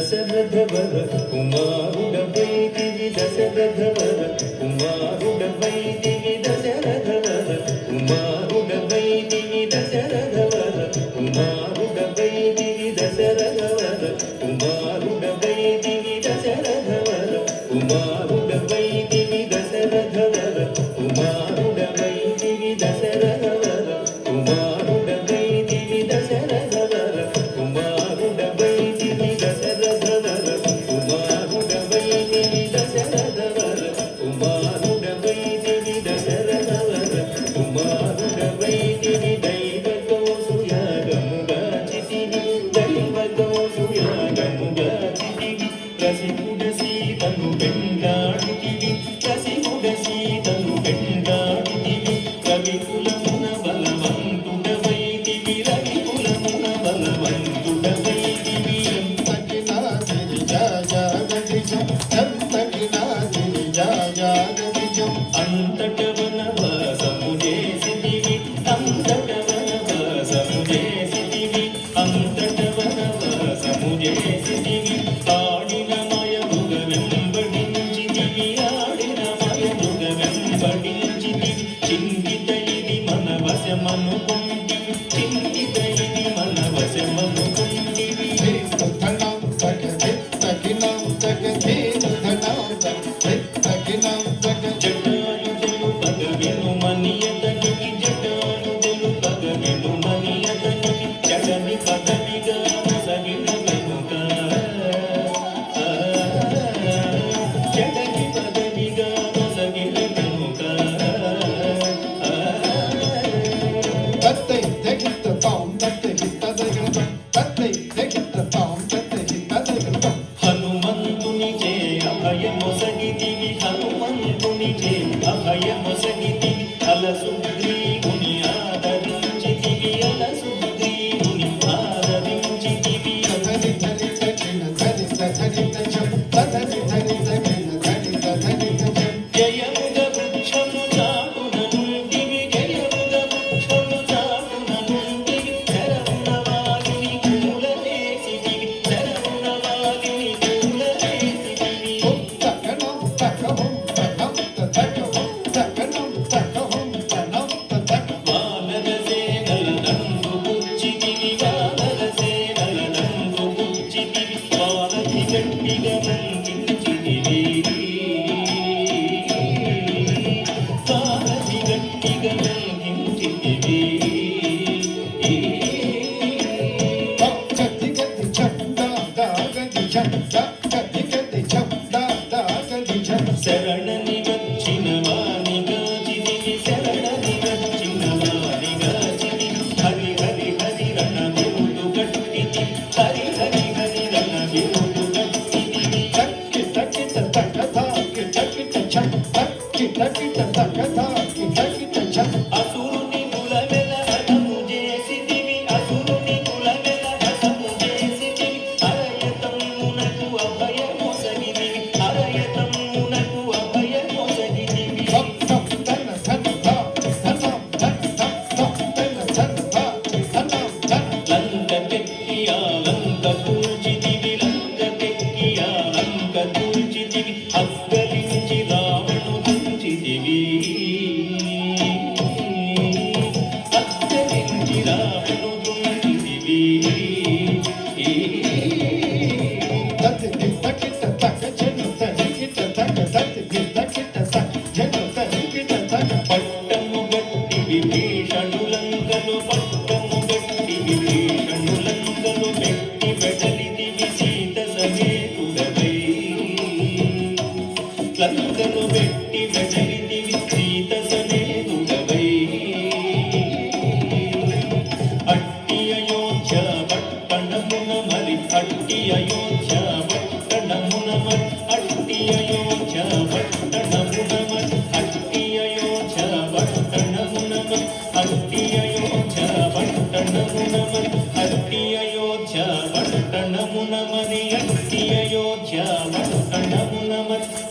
దశరథవర కుమారుడవైతివి దశరథవర కుమారుడవైతివి దశరథవర కుమారుడవైతివి దశరథవర కుమారుడవైతివి దశరథవర కుమారుడవైతివి దశరథవర కుమారుడవైతివి దశరథవర కుమారుడవైతివి దశరథవర కుమారుడవైతివి దశరథవర కుమారుడవైతివి దశరథవర కుమారుడవైతివి దశరథవర కుమారుడవైతివి దశరథవర కుమారుడవైతివి దైవకౌసుయాగముగా చితివి దైవకౌసుయాగముగా చితివి రసికుడ సీతను పెండాడితివి రసికుడ సీతను పెండాడితివి రవికులమున బలవంతుడవైతివి రవికులమున బలవంతుడవైతివి అంతట వనవాసము చేసితివి అంతట వనవాసము చేసితివి అంతట వనవాసము చేసితివి ఆడిన మయముగ వెంబడించితివి ఆడిన మయముగ వెంబడించితివి చింతిత ఇది మన వశమనుకుంటివి చింతిత ఇది మన వశమనుకుంటివి జటాయుధులు పగవెను మనియతనికి జటాయుధులు పగవెను మనియతనికి జగని పదవిగా సగిన వెనుక జగని పదవిగా సగిన వెనుక హనుమంతునిచే అభయమొసగితివి హనుమంతునిచే అభయమొసగితివి అలసుగ్రీవుని ఆదరించితివి అలసుగ్రీవుని ఆదరించితివి జయముగ వృక్షము చాటున నుండివి జయముగ వృక్షము చాటున నుండివి శరమున వాలిని కూలనేసితివి శరమున వాలిని కూలనేసితివి వానర సేనల నందు పుచ్చితివి వానర సేనల నందు పుచ్చితివి వానతి గట్టిగా నందించితివి వానతి గట్టిగా నందించితివి శరణని వచ్చిన వాణిగా చితివి శరణని వచ్చిన వాణిగా చితివి హరి హరి హరి రణ విరుదు గట్టితి హరి హరి హరి రణ విరుదు గట్టితివి అసురుని కులవెల హతము చేసితివి అసురుని కులవెల హతము చేసితివి అరయతమ్మునకు అభయమొసగితివి అరయతమ్మునకు అభయ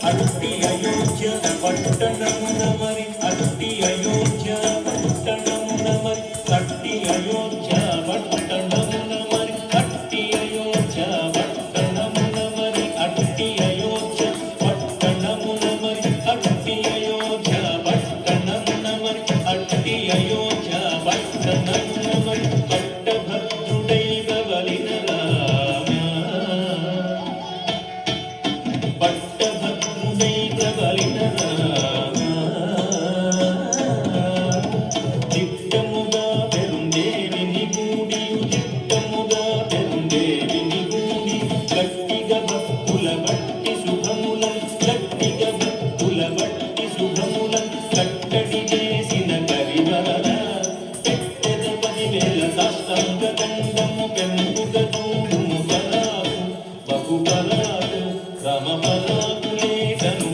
అట్టి అయోధ్య పట్టణమున మరి అట్టి అయోధ్య పట్టణమున మరి అట్టి అయోధ్య పట్టణమున మరి అట్టి అయోధ్య పట్టణమున మరి అట్టి అయోధ్య పట్టణమున మరి అట్టి అయోధ్య పట్టణమున మరి అట్టి అయోధ్య పట్టణమున మరి పట్టభద్రుడై ప్రబలిన రామ పట్టభద్రుడై ప్రబలిన రామ దిట్టముగా పెరుందేవిని గూడియు దిట్టముగా పెరుందేవిని గూడి గట్టిగా భక్తుల బట్టి శుభములను గట్టిగా భక్తుల బట్టి శుభములను కట్టడి చేసిన కరివరద పెట్టెద 10,000 సాష్టాంగ దండము పెంపుక చూడుము పరాకు బహు పరాకు రమ పరాకు లేఖను